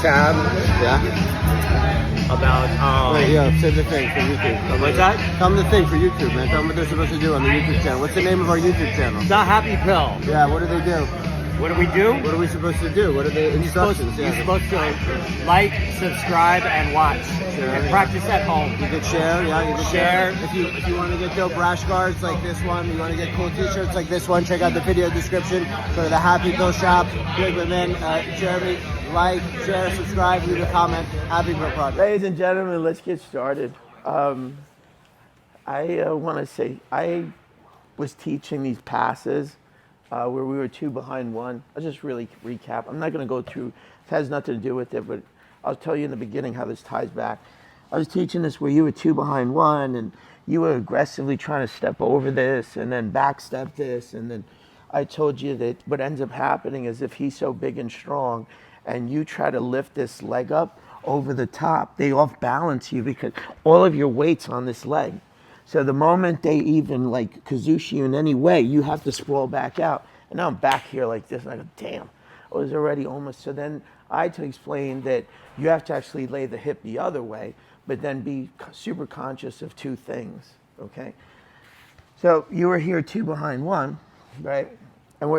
tab Yeah. about Wait, yeah, say the thing for YouTube. what's that? Tell them the thing for YouTube, man. Tell them what they're supposed to do on the YouTube channel. What's the name of our YouTube channel? The Happy Pill. Yeah, what do they do? What do we do? What are we supposed to do? What are the instructions? You're supposed to like, subscribe, and watch, and practice at home. You could share, yeah. You could Share. If you want to get dope rash guards like this one, you want to get cool T-shirts like this one, check out the video description. Go to the Happy Pill shop. Good man, Jeremy. Like, share, subscribe, leave a comment. Happy Pill Project. Ladies and gentlemen, let's get started. I want to say I was teaching these passes where we were 2 behind 1. I'll just really recap. I'm not going to go through. It has nothing to do with it, but I'll tell you in the beginning how this ties back. I was teaching this where you were 2 behind 1, and you were aggressively trying to step over this and then backstep this, and then I told you that what ends up happening is if he's so big and strong, and you try to lift this leg up over the top, they off balance you because all of your weight's on this leg. So the moment they even like kazoosh you in any way, you have to sprawl back out. And now I'm back here like this, and I go, damn, I was already almost. So then I had to explain that you have to actually lay the hip the other way, but then be super conscious of 2 things, okay? So you were here 2 behind 1, right? And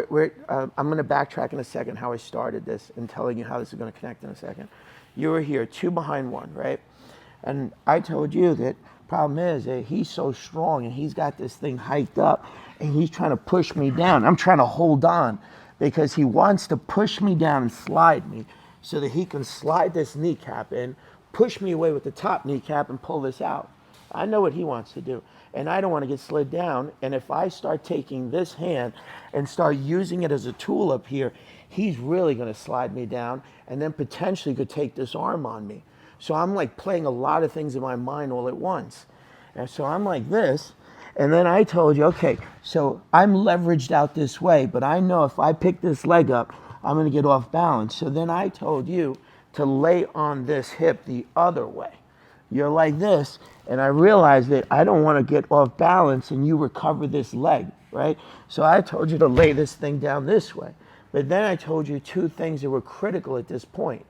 I'm going to backtrack in a second how I started this and telling you how this is going to connect in a second. You were here 2 behind 1, right? And I told you that problem is that he's so strong and he's got this thing hiked up and he's trying to push me down. I'm trying to hold on because he wants to push me down and slide me so that he can slide this kneecap in, push me away with the top kneecap and pull this out. I know what he wants to do. And I don't want to get slid down. And if I start taking this hand and start using it as a tool up here, he's really going to slide me down and then potentially could take this arm on me. So I'm like playing a lot of things in my mind all at once. And so I'm like this. And then I told you, okay, so I'm leveraged out this way, but I know if I pick this leg up, I'm going to get off balance. So then I told you to lay on this hip the other way. You're like this, and I realized that I don't want to get off balance and you recover this leg, right? So I told you to lay this thing down this way. But then I told you 2 things that were critical at this point.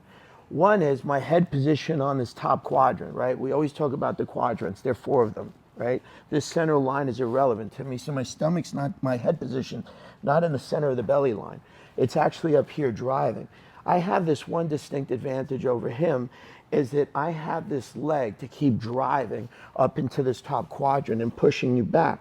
One is my head position on this top quadrant, right? We always talk about the quadrants. There are 4 of them, right? This center line is irrelevant to me. So my stomach's not, my head position, not in the center of the belly line. It's actually up here driving. I have this one distinct advantage over him is that I have this leg to keep driving up into this top quadrant and pushing you back.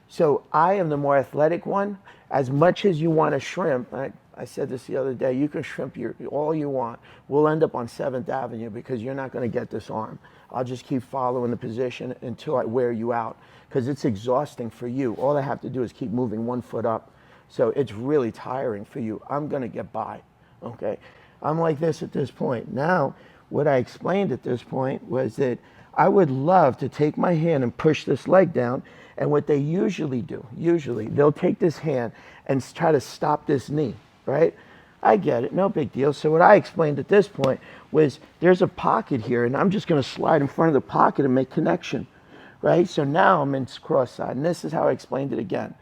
So I am the more athletic one. As much as you want to shrimp, I said this the other day, you can shrimp all you want. We'll end up on 7th Avenue because you're not going to get this arm. I'll just keep following the position until I wear you out because it's exhausting for you. All I have to do is keep moving 1 foot up. So it's really tiring for you. I'm going to get by, okay? I'm like this at this point. Now, what I explained at this point was that I would love to take my hand and push this leg down. And what they usually do, they'll take this hand and try to stop this knee, right? I get it, no big deal. So what I explained at this point was there's a pocket here and I'm just going to slide in front of the pocket and make connection, right? So now I'm in cross side, and this is how I explained it again.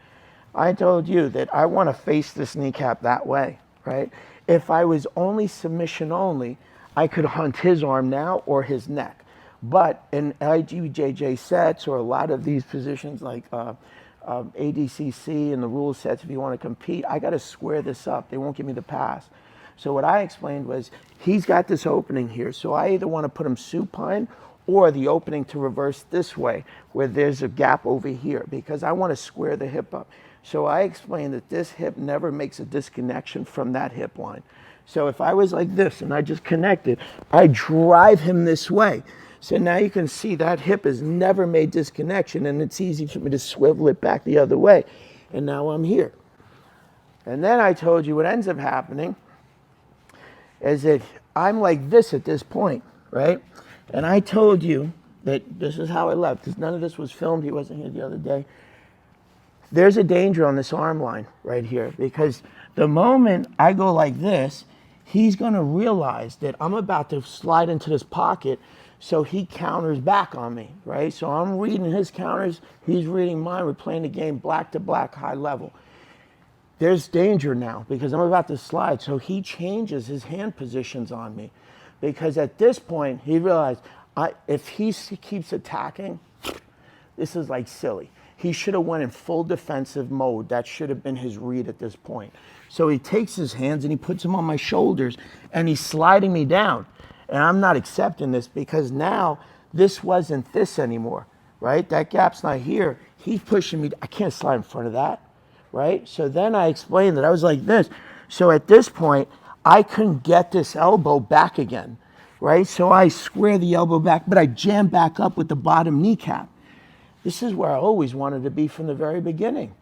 I told you that I want to face this kneecap that way, right? If I was only submission only, I could hunt his arm now or his neck. But in IBJJF sets or a lot of these positions like ADCC and the rule sets, if you want to compete, I got to square this up. They won't give me the pass. So what I explained was he's got this opening here. So I either want to put him supine or the opening to reverse this way where there's a gap over here because I want to square the hip up. So I explained that this hip never makes a disconnection from that hip line. So if I was like this and I just connected, I drive him this way. So now you can see that hip has never made disconnection and it's easy for me to swivel it back the other way. And now I'm here. And then I told you what ends up happening is that I'm like this at this point, right? And I told you that this is how I left because none of this was filmed. He wasn't here the other day. There's a danger on this arm line right here because the moment I go like this, he's going to realize that I'm about to slide into this pocket, so he counters back on me, right? So I'm reading his counters, he's reading mine. We're playing the game black to black, high level. there's danger now because I'm about to slide. So he changes his hand positions on me because at this point he realized if he keeps attacking, this is like silly. He should have went in full defensive mode. That should have been his read at this point. So he takes his hands and he puts them on my shoulders and he's sliding me down. And I'm not accepting this because now this wasn't this anymore, right? That gap's not here. He's pushing me. I can't slide in front of that, right? So then I explained that I was like this. So at this point, I couldn't get this elbow back again, right? So I square the elbow back, but I jam back up with the bottom kneecap. This is where I always wanted to be from the very beginning,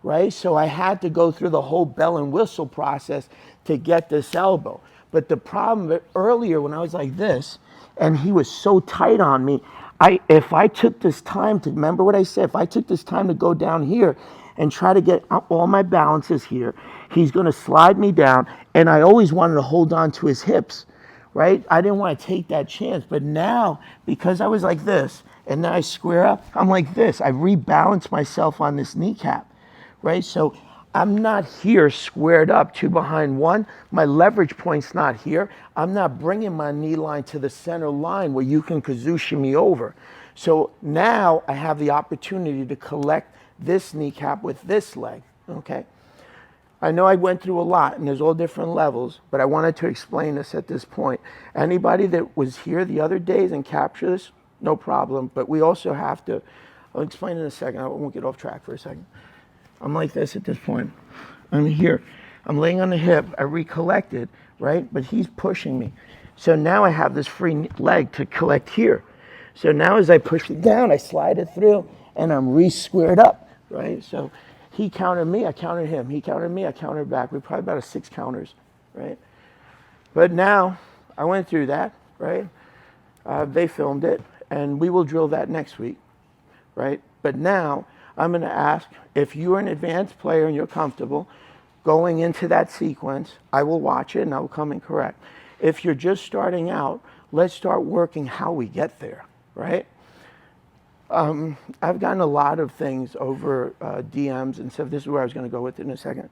right? So I had to go through the whole bell and whistle process to get this elbow. But the problem earlier when I was like this, and he was so tight on me, if I took this time to, remember what I said, if I took this time to go down here and try to get up all my balances here, he's gonna slide me down, and I always wanted to hold on to his hips, right? I didn't want to take that chance, but now, because I was like this, and then I square up, I'm like this. I rebalance myself on this kneecap, right? So I'm not here squared up, 2 behind 1. My leverage point's not here. I'm not bringing my knee line to the center line where you can kazushi me over. So now I have the opportunity to collect this kneecap with this leg, okay? I know I went through a lot and there's all different levels, but I wanted to explain this at this point. Anybody that was here the other days and capture this, no problem, but we also have to, I'll explain in a second, I won't get off track for a second. I'm like this at this point. I'm here, I'm laying on the hip, I recollected, right? But he's pushing me. So now I have this free leg to collect here. So now as I push it down, I slide it through and I'm re-squared up, right? So he countered me, I countered him. He countered me, I countered back. We're probably about 6 counters, right? But now I went through that, right? They filmed it. And we will drill that next week, right? But now I'm going to ask if you're an advanced player and you're comfortable going into that sequence, I will watch it and I will come and correct. If you're just starting out, let's start working how we get there, right? I've gotten a lot of things over DMs and stuff. This is where I was going to go with it in a second.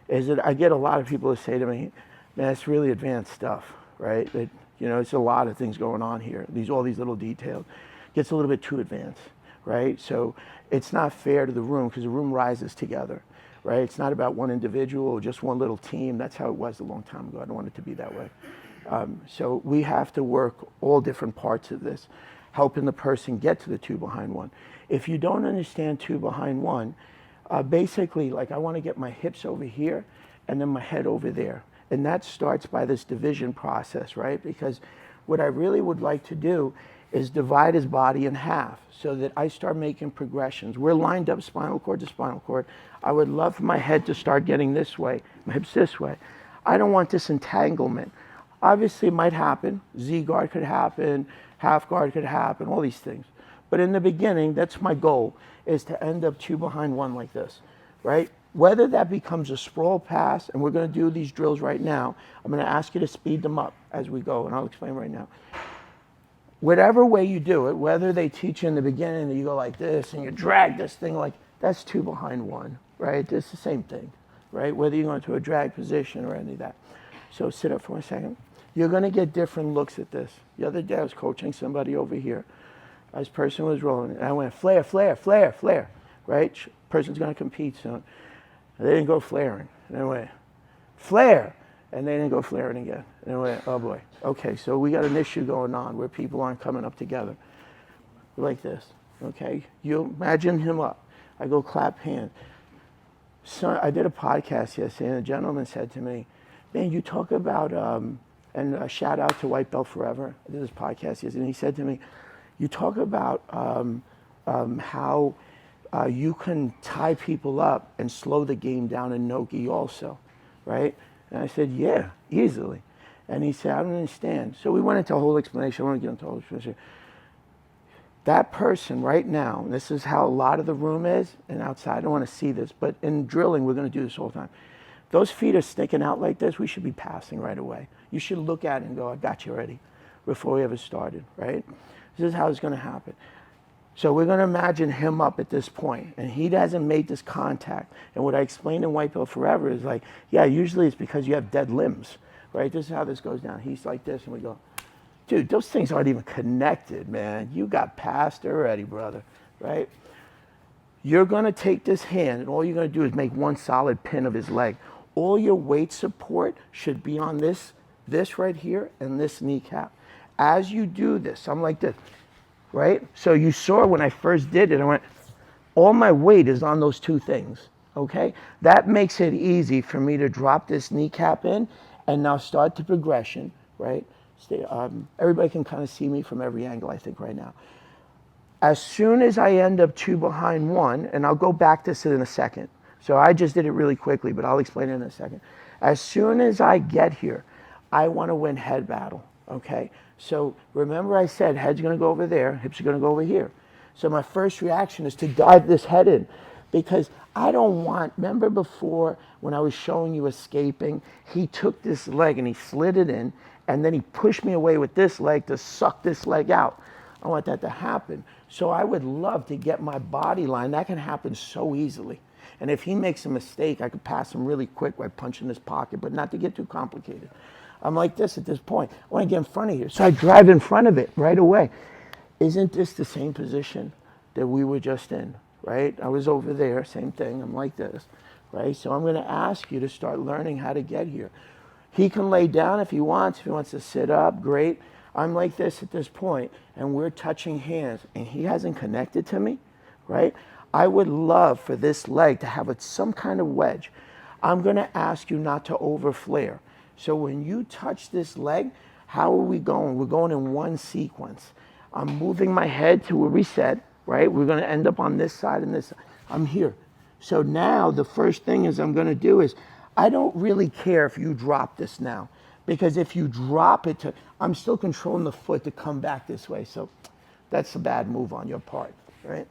Is that I get a lot of people that say to me, man, it's really advanced stuff, right? That, you know, it's a lot of things going on here. All these little details. Gets a little bit too advanced, right? So it's not fair to the room because the room rises together, right? It's not about one individual or just one little team. That's how it was a long time ago. I don't want it to be that way. So we have to work all different parts of this, helping the person get to the 2 behind 1. If you don't understand 2 behind 1, basically, like I want to get my hips over here and then my head over there. And that starts by this division process, right? Because what I really would like to do is divide his body in half so that I start making progressions. We're lined up spinal cord to spinal cord. I would love for my head to start getting this way, my hips this way. I don't want this entanglement. Obviously, it might happen. Z-guard could happen, half guard could happen, all these things. But in the beginning, that's my goal, is to end up 2 behind 1 like this, right? Whether that becomes a sprawl pass, and we're going to do these drills right now, I'm going to ask you to speed them up as we go, and I'll explain right now. Whatever way you do it, whether they teach you in the beginning that you go like this and you drag this thing like, that's 2 behind 1, right? It's the same thing, right? Whether you're going to a drag position or any of that. So sit up for a second. You're going to get different looks at this. The other day I was coaching somebody over here. This person was rolling, and I went flare, flare, flare, flare, right? Person's going to compete soon. And they didn't go flaring. And I went, flare. And they didn't go flaring again. And I went, oh boy. Okay, so we got an issue going on where people aren't coming up together. Like this, okay? You imagine him up. I go clap hand. So I did a podcast yesterday, and a gentleman said to me, man, you talk about, and a shout out to White Belt Forever. I did this podcast yesterday, and he said to me, you talk about how you can tie people up and slow the game down in no-gi also, right? And I said, yeah, easily. And he said, I don't understand. So we went into a whole explanation. I don't want to get into a whole explanation. That person right now, and this is how a lot of the room is, and outside, I don't want to see this, but in drilling, we're going to do this all the time. Those feet are sticking out like this, we should be passing right away. You should look at it and go, I got you already, before we ever started, right? This is how it's going to happen. So we're going to imagine him up at this point, and he hasn't made this contact. And what I explained in White Belt Forever is like, yeah, usually it's because you have dead limbs, right? This is how this goes down. He's like this, and we go, dude, those things aren't even connected, man. You got past already, brother, right? You're going to take this hand, and all you're going to do is make one solid pin of his leg. All your weight support should be on this right here, and this kneecap. As you do this, I'm like this. Right? So you saw when I first did it, I went, all my weight is on those two things, okay? That makes it easy for me to drop this kneecap in and now start the progression, right? Everybody can kind of see me from every angle, I think, right now. As soon as I end up 2 behind 1, and I'll go back to this in a second. So I just did it really quickly, but I'll explain it in a second. As soon as I get here, I want to win head battle, okay? So remember I said head's going to go over there, hips are going to go over here. So my first reaction is to dive this head in because I don't want, remember before when I was showing you escaping, he took this leg and he slid it in and then he pushed me away with this leg to suck this leg out. I want that to happen. So I would love to get my body line. That can happen so easily. And if he makes a mistake, I could pass him really quick by punching his pocket, but not to get too complicated. I'm like this at this point. I want to get in front of here. So I drive in front of it right away. Isn't this the same position that we were just in, right? I was over there, same thing. I'm like this, right? So I'm going to ask you to start learning how to get here. He can lay down if he wants. If he wants to sit up, great. I'm like this at this point, and we're touching hands, and he hasn't connected to me, right? I would love for this leg to have some kind of wedge. I'm going to ask you not to over flare. So when you touch this leg, how are we going? We're going in one sequence. I'm moving my head to where we said, right? We're going to end up on this side and this side. I'm here. So now the first thing is I'm going to do is I don't really care if you drop this now because if you drop it, I'm still controlling the foot to come back this way. So that's a bad move on your part, right?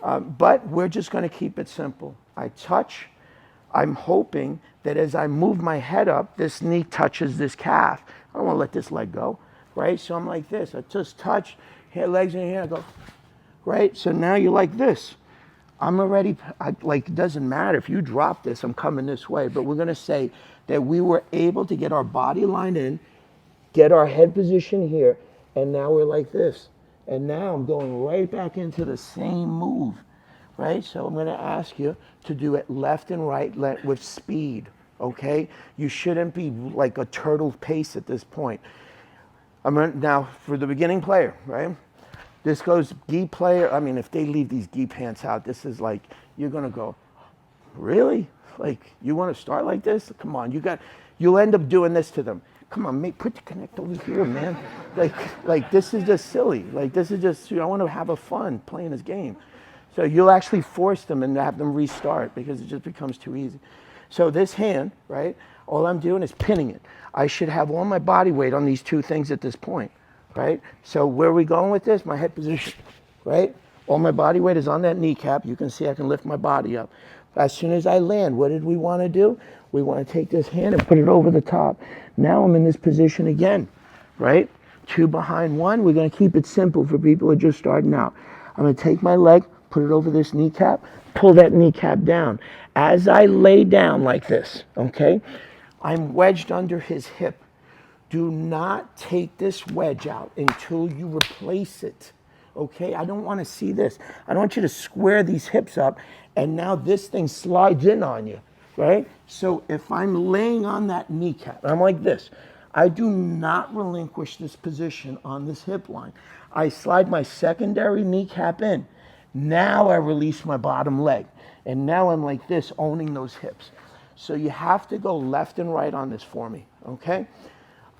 But we're just going to keep it simple. I touch. I'm hoping that as I move my head up, this knee touches this calf. I don't want to let this leg go, right? So I'm like this. I just touch, legs in here, I go, right? So now you're like this. I'm already, it doesn't matter. If you drop this, I'm coming this way. But we're going to say that we were able to get our body line in, get our head position here, and now we're like this. And now I'm going right back into the same move. Right? So I'm going to ask you to do it left and right with speed, okay? You shouldn't be like a turtle pace at this point. Now, for the beginning player, right? This goes gi player. I mean, if they leave these gi pants out, this is like, you're going to go, really? Like, you want to start like this? Come on, you'll end up doing this to them. Come on, put the connect over here, man. Like this is just silly. Like, this is just, I want to have a fun playing this game. So you'll actually force them and have them restart because it just becomes too easy. So this hand, right, all I'm doing is pinning it. I should have all my body weight on these two things at this point, right? So where are we going with this? My head position, right? All my body weight is on that kneecap. You can see I can lift my body up. As soon as I land, what did we want to do? We want to take this hand and put it over the top. Now I'm in this position again, right? 2 behind 1. We're going to keep it simple for people who are just starting out. I'm going to take my leg, put it over this kneecap, pull that kneecap down. As I lay down like this, okay, I'm wedged under his hip. Do not take this wedge out until you replace it, okay? I don't want to see this. I don't want you to square these hips up, and now this thing slides in on you, right? So if I'm laying on that kneecap, I'm like this. I do not relinquish this position on this hip line. I slide my secondary kneecap in. Now I release my bottom leg. And now I'm like this, owning those hips. So you have to go left and right on this for me, okay?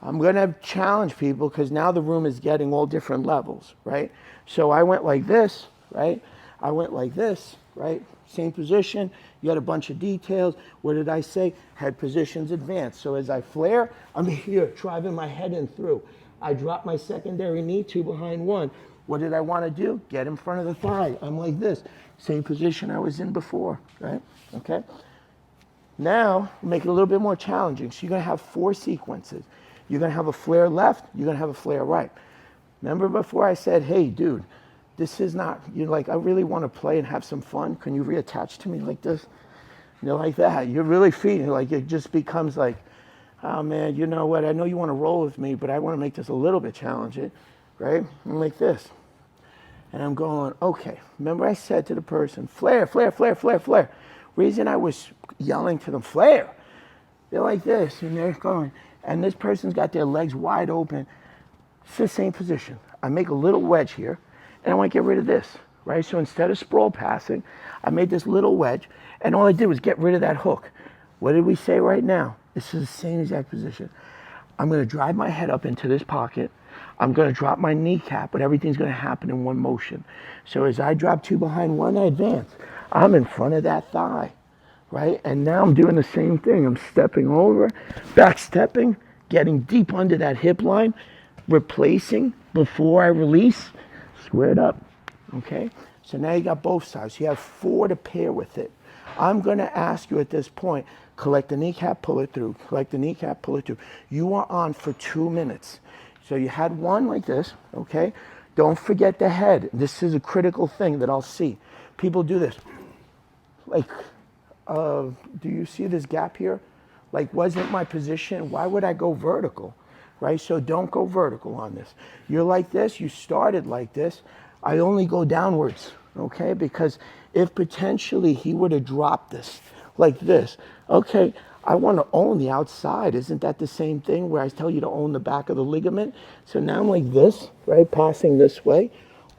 I'm going to challenge people because now the room is getting all different levels, right? So I went like this, right? I went like this, right? Same position. You got a bunch of details. What did I say? Head positions advanced. So as I flare, I'm here, driving my head in through. I drop my secondary knee, 2 behind 1. What did I want to do? Get in front of the thigh. I'm like this. Same position I was in before, right? Okay? Now, make it a little bit more challenging. So you're going to have 4 sequences. You're going to have a flare left. You're going to have a flare right. Remember before I said, hey, dude, this is not, you're like, I really want to play and have some fun. Can you reattach to me like this? You're like that. You're really feeling like it just becomes like, oh man, you know what? I know you want to roll with me, but I want to make this a little bit challenging, right? I'm like this. And I'm going, okay. Remember I said to the person, flare, flare, flare, flare, flare. Reason I was yelling to them, flare. They're like this, and they're going. And this person's got their legs wide open. It's the same position. I make a little wedge here, and I want to get rid of this, right? So instead of sprawl passing, I made this little wedge, and all I did was get rid of that hook. What did we say right now? This is the same exact position. I'm going to drive my head up into this pocket. I'm going to drop my kneecap, but everything's going to happen in one motion. So as I drop 2 behind 1, I advance. I'm in front of that thigh, right? And now I'm doing the same thing. I'm stepping over, back stepping, getting deep under that hip line, replacing before I release, squared up, okay? So now you got both sides. You have 4 to pair with it. I'm going to ask you at this point, collect the kneecap, pull it through. Collect the kneecap, pull it through. You are on for 2 minutes. So you had 1 like this, okay? Don't forget the head. This is a critical thing that I'll see. People do this. Like, do you see this gap here? Like, wasn't my position, why would I go vertical, right? So don't go vertical on this. You're like this, you started like this. I only go downwards, okay? Because if potentially he were to drop this like this, okay, I want to own the outside. Isn't that the same thing where I tell you to own the back of the ligament? So now I'm like this, right, passing this way.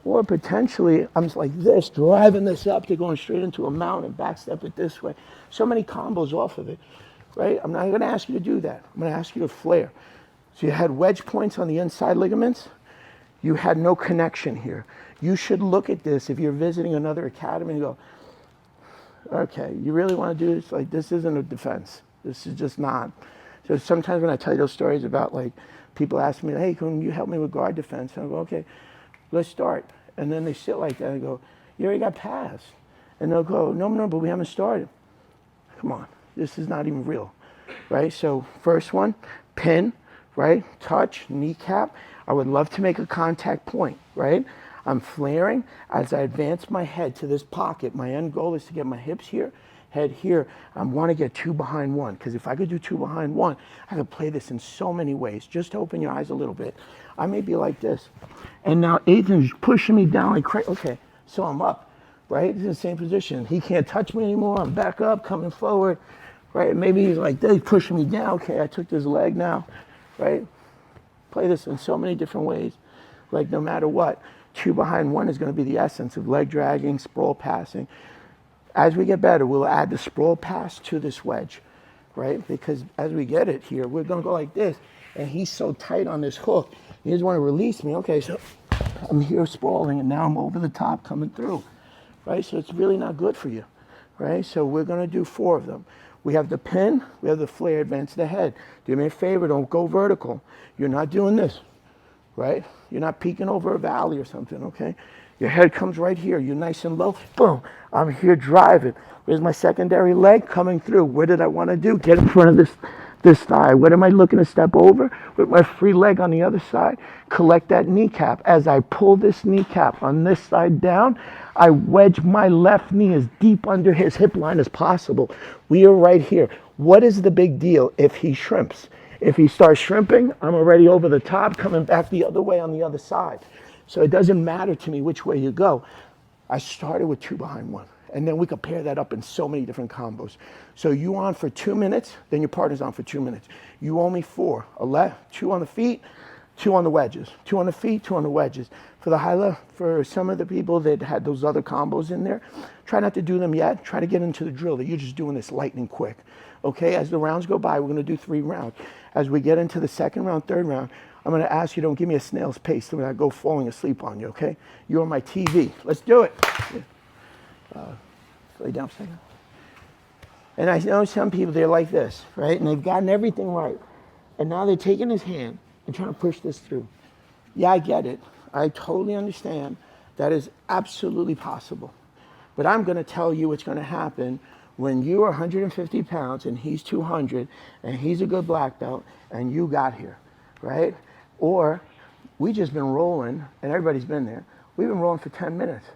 Or potentially I'm just like this, driving this up to going straight into a mount and backstep it this way. So many combos off of it, right? I'm not going to ask you to do that. I'm going to ask you to flare. So you had wedge points on the inside ligaments. You had no connection here. You should look at this if you're visiting another academy and go, okay, you really want to do this? Like, this isn't a defense. This is just not. So sometimes when I tell you those stories about, like, people ask me, hey, can you help me with guard defense? And I go, okay, let's start. And then they sit like that and go, you already got passed. And they'll go, no, but we haven't started. Come on, this is not even real, right? So first one, pin, right? Touch, kneecap. I would love to make a contact point, right? I'm flaring as I advance my head to this pocket. My end goal is to get my hips here, head here. I want to get 2 behind 1, because if I could do 2 behind 1, I could play this in so many ways. Just open your eyes a little bit. I may be like this. And now Ethan's pushing me down like crazy. Okay, so I'm up, right? He's in the same position. He can't touch me anymore. I'm back up, coming forward, right? Maybe he's like this, pushing me down. Okay, I took this leg now, right? Play this in so many different ways. Like, no matter what, 2 behind 1 is going to be the essence of leg dragging, sprawl passing. As we get better, we'll add the sprawl pass to this wedge, right? Because as we get it here, we're going to go like this. And he's so tight on this hook. He doesn't want to release me. Okay, so I'm here sprawling, and now I'm over the top coming through, right? So it's really not good for you, right? So we're going to do 4 of them. We have the pin, we have the flare, advance the head. Do me a favor, don't go vertical. You're not doing this, right? You're not peeking over a valley or something, okay? Your head comes right here. You're nice and low. Boom. I'm here driving. Where's my secondary leg coming through? What did I want to do? Get in front of this thigh. What am I looking to step over? With my free leg on the other side, collect that kneecap. As I pull this kneecap on this side down, I wedge my left knee as deep under his hip line as possible. We are right here. What is the big deal if he shrimps? If he starts shrimping, I'm already over the top, coming back the other way on the other side. So it doesn't matter to me which way you go. I started with 2 behind 1. And then we could pair that up in so many different combos. So you on for 2 minutes, then your partner's on for 2 minutes. You owe me 4. 2 on the feet, 2 on the wedges. 2 on the feet, 2 on the wedges. For the high level, for some of the people that had those other combos in there, try not to do them yet. Try to get into the drill that you're just doing this lightning quick. Okay, as the rounds go by, we're going to do 3 rounds. As we get into the second round, third round, I'm going to ask you, don't give me a snail's pace when I go falling asleep on you, okay? You're my TV. Let's do it. Lay down for a second. And I know some people, they're like this, right? And they've gotten everything right. And now they're taking his hand and trying to push this through. Yeah, I get it. I totally understand. That is absolutely possible. But I'm going to tell you what's going to happen when you are 150 pounds and he's 200 and he's a good black belt and you got here, right? Or we just been rolling, and everybody's been there. We've been rolling for 10 minutes.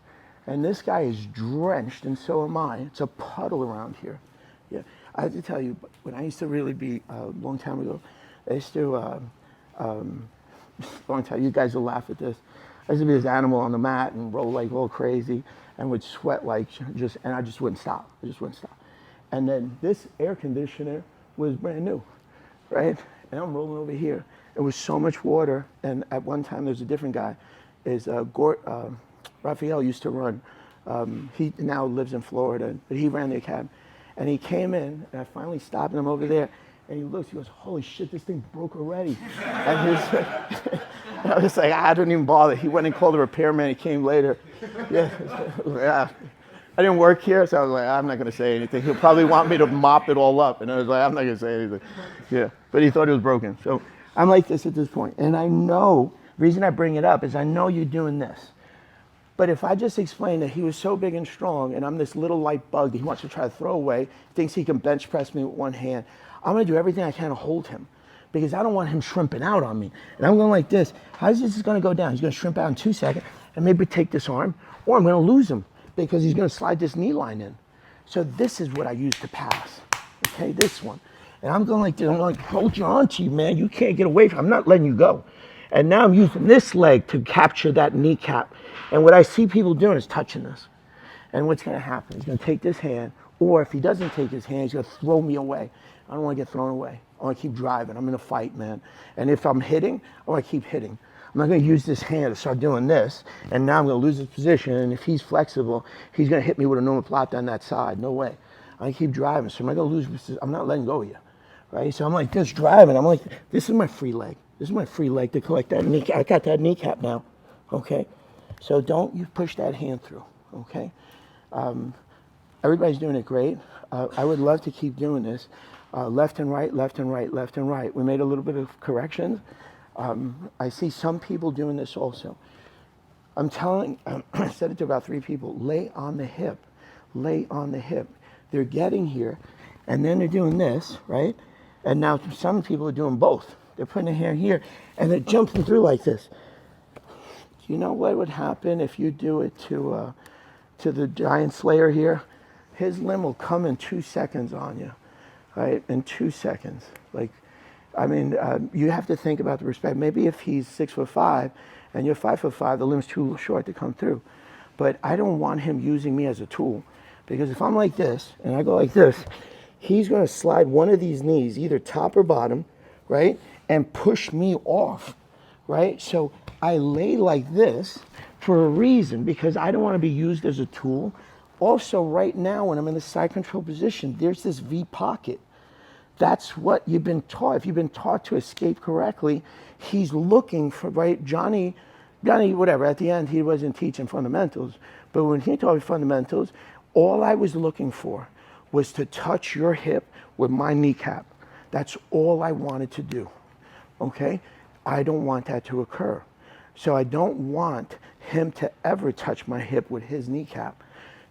And this guy is drenched, and so am I. It's a puddle around here. Yeah, I have to tell you, when I used to really be, a long time ago, I used to, long time, you guys will laugh at this. I used to be this animal on the mat and roll like all crazy and would sweat like and I just wouldn't stop. I just wouldn't stop. And then this air conditioner was brand new, right? And I'm rolling over here. It was so much water. And at one time, there's a different guy, Raphael used to run. He now lives in Florida, but he ran the academy. And he came in, and I finally stopped him over there. And he looks, he goes, holy shit, this thing broke already. And I was like, I didn't even bother. He went and called the repairman. He came later. Yeah. I didn't work here, so I was like, I'm not going to say anything. He'll probably want me to mop it all up. And I was like, I'm not going to say anything. Yeah, but he thought it was broken. So I'm like this at this point. And I know, the reason I bring it up is I know you're doing this. But if I just explain that he was so big and strong, and I'm this little light bug that he wants to try to throw away, thinks he can bench press me with one hand, I'm going to do everything I can to hold him because I don't want him shrimping out on me. And I'm going like this. How's this going to go down? He's going to shrimp out in 2 seconds and maybe take this arm, or I'm going to lose him because he's going to slide this knee line in. So this is what I use to pass, okay, this one. And I'm going like this. I'm like, hold you on to you, man. You can't get away from it. I'm not letting you go. And now I'm using this leg to capture that kneecap. And what I see people doing is touching this. And what's going to happen? He's going to take this hand, or if he doesn't take his hand, he's going to throw me away. I don't want to get thrown away. I want to keep driving. I'm in a fight, man. And if I'm hitting, I want to keep hitting. I'm not going to use this hand to start doing this, and now I'm going to lose his position. And if he's flexible, he's going to hit me with a normal plot down that side. No way. I keep driving, so I'm not going to lose. I'm not letting go of you, right? So I'm like this driving. I'm like, this is my free leg. This is my free leg to collect that kneecap. I got that kneecap now, okay? So don't you push that hand through, okay? Everybody's doing it great. I would love to keep doing this. Left and right, left and right, left and right. We made a little bit of corrections. I see some people doing this also. I'm telling, I said it to about 3 people, lay on the hip, lay on the hip. They're getting here, and then they're doing this, right? And now some people are doing both. They're putting a hand here, and they're jumping through like this. Do you know what would happen if you do it to the giant slayer here? His limb will come in 2 seconds on you, right? In 2 seconds. Like, I mean, you have to think about the respect. Maybe if he's 6'5" and you're 5'5", the limb's too short to come through. But I don't want him using me as a tool, because if I'm like this and I go like this, he's going to slide one of these knees, either top or bottom, right, and push me off, right? So I lay like this for a reason, because I don't want to be used as a tool. Also, right now, when I'm in the side control position, there's this V pocket. That's what you've been taught. If you've been taught to escape correctly, he's looking for, right? Johnny, whatever, at the end, he wasn't teaching fundamentals. But when he taught me fundamentals, all I was looking for was to touch your hip with my kneecap. That's all I wanted to do, okay? I don't want that to occur. So I don't want him to ever touch my hip with his kneecap.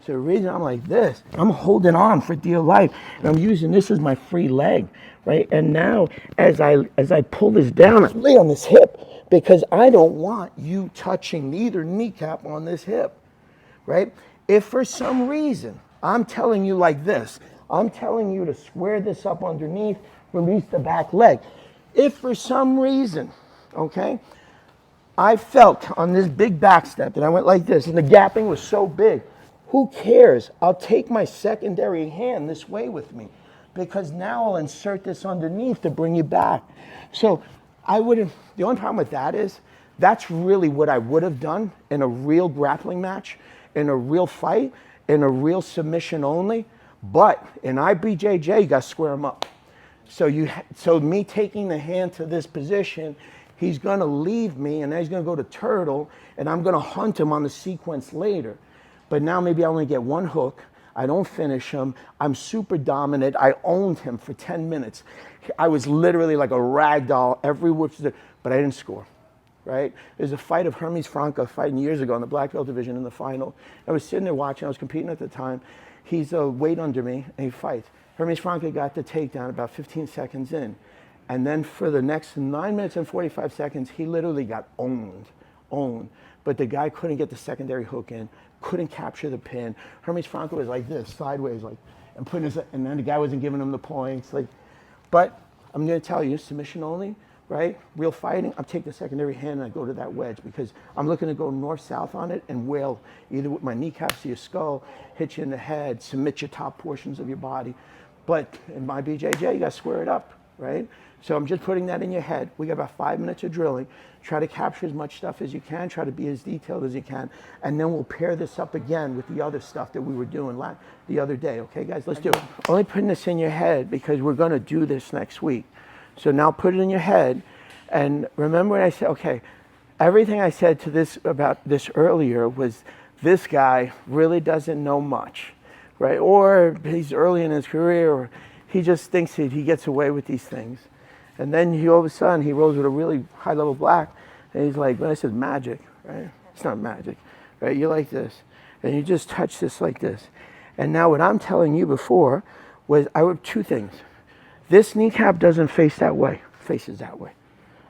So the reason I'm like this, I'm holding on for dear life, and I'm using this as my free leg, right? And now, as I pull this down, I lay on this hip, because I don't want you touching neither kneecap on this hip, right? If for some reason, I'm telling you like this, I'm telling you to square this up underneath, release the back leg. If for some reason, okay, I felt on this big back step that I went like this, and the gapping was so big, who cares? I'll take my secondary hand this way with me, because now I'll insert this underneath to bring you back. So I wouldn't, the only problem with that is, that's really what I would have done in a real grappling match, in a real fight, in a real submission only. But in IBJJ, you got to square them up. So me taking the hand to this position, he's going to leave me, and then he's going to go to turtle, and I'm going to hunt him on the sequence later. But now maybe I only get one hook. I don't finish him. I'm super dominant. I owned him for 10 minutes. I was literally like a rag doll every whip, but I didn't score, right? There's a fight of Hermes Franca fighting years ago in the black belt division in the final. I was sitting there watching. I was competing at the time. He's a weight under me, and he fights. Hermes Franca got the takedown about 15 seconds in. And then for the next 9 minutes and 45 seconds, he literally got owned. own. But the guy couldn't get the secondary hook in, couldn't capture the pin. Hermes Franco was like this, sideways, like, and putting his, and then the guy wasn't giving him the points. Like, but I'm going to tell you, submission only, right? Real fighting, I'm taking the secondary hand and I go to that wedge because I'm looking to go north-south on it and wail either with my kneecaps to your skull, hit you in the head, submit your top portions of your body. But in my BJJ, you got to square it up, right? So I'm just putting that in your head. We got about 5 minutes of drilling. Try to capture as much stuff as you can. Try to be as detailed as you can. And then we'll pair this up again with the other stuff that we were doing the other day. Okay, guys, let's do it. Only putting this in your head because we're going to do this next week. So now put it in your head. And remember what I said, okay, everything I said to this about this earlier was this guy really doesn't know much, right? Or he's early in his career, or he just thinks that he gets away with these things. And then all of a sudden, he rolls with a really high-level black, and he's like, when I said magic, right? It's not magic, right? You're like this, and you just touch this like this. And now what I'm telling you before was I would two things. This kneecap doesn't face that way, faces that way,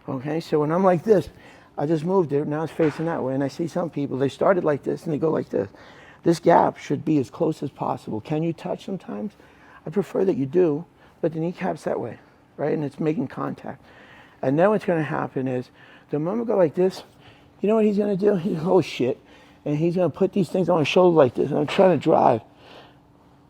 okay? So when I'm like this, I just moved it, now it's facing that way. And I see some people, they started like this, and they go like this. This gap should be as close as possible. Can you touch sometimes? I prefer that you do, but the kneecap's that way. Right, and it's making contact. And then what's going to happen is, the moment I go like this, you know what he's going to do? He's oh shit, and he's going to put these things on his shoulder like this, and I'm trying to drive,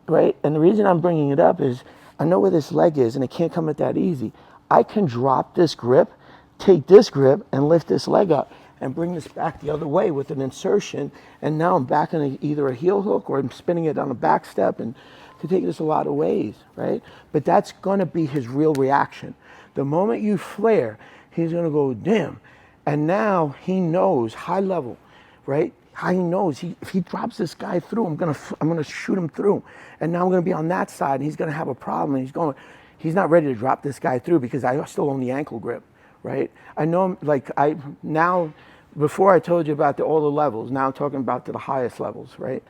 right? And the reason I'm bringing it up is, I know where this leg is, and it can't come at that easy. I can drop this grip, take this grip, and lift this leg up, and bring this back the other way with an insertion, and now I'm back in either a heel hook, or I'm spinning it on a back step, and to take this a lot of ways, right? But that's gonna be his real reaction. The moment you flare, he's gonna go, damn. And now he knows, high level, right? He knows, if he drops this guy through, I'm gonna shoot him through. And now I'm gonna be on that side, and he's gonna have a problem. He's not ready to drop this guy through because I still own the ankle grip, right? I know, before I told you about all the levels, now I'm talking about the highest levels, right?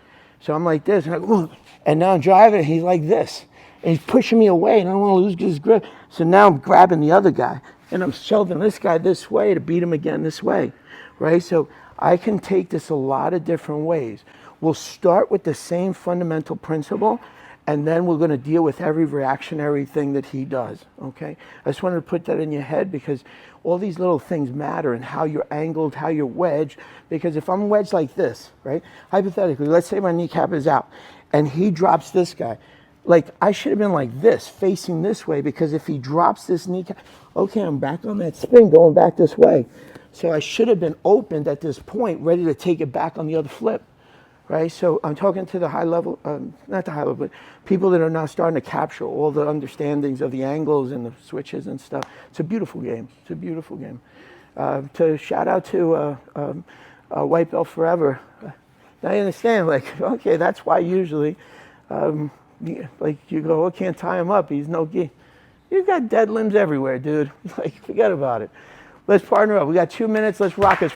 So I'm like this, and I go, and now I'm driving, and he's like this. And he's pushing me away, and I don't want to lose his grip. So now I'm grabbing the other guy, and I'm shoving this guy this way to beat him again this way, right? So I can take this a lot of different ways. We'll start with the same fundamental principle, and then we're going to deal with every reactionary thing that he does, okay? I just wanted to put that in your head because all these little things matter, and how you're angled, how you're wedged. Because if I'm wedged like this, right? Hypothetically, let's say my kneecap is out, and he drops this guy. Like, I should have been like this, facing this way, because if he drops this kneecap, okay, I'm back on that spin, going back this way. So I should have been opened at this point, ready to take it back on the other flip. Right, so I'm talking to the high level, not the high level, but people that are now starting to capture all the understandings of the angles and the switches and stuff. It's a beautiful game. It's a beautiful game. To shout out to White Belt Forever. Now you understand, like, okay, that's why usually, like you go, oh, can't tie him up. He's no gi. You've got dead limbs everywhere, dude. Like, forget about it. Let's partner up. We got 2 minutes. Let's rock this.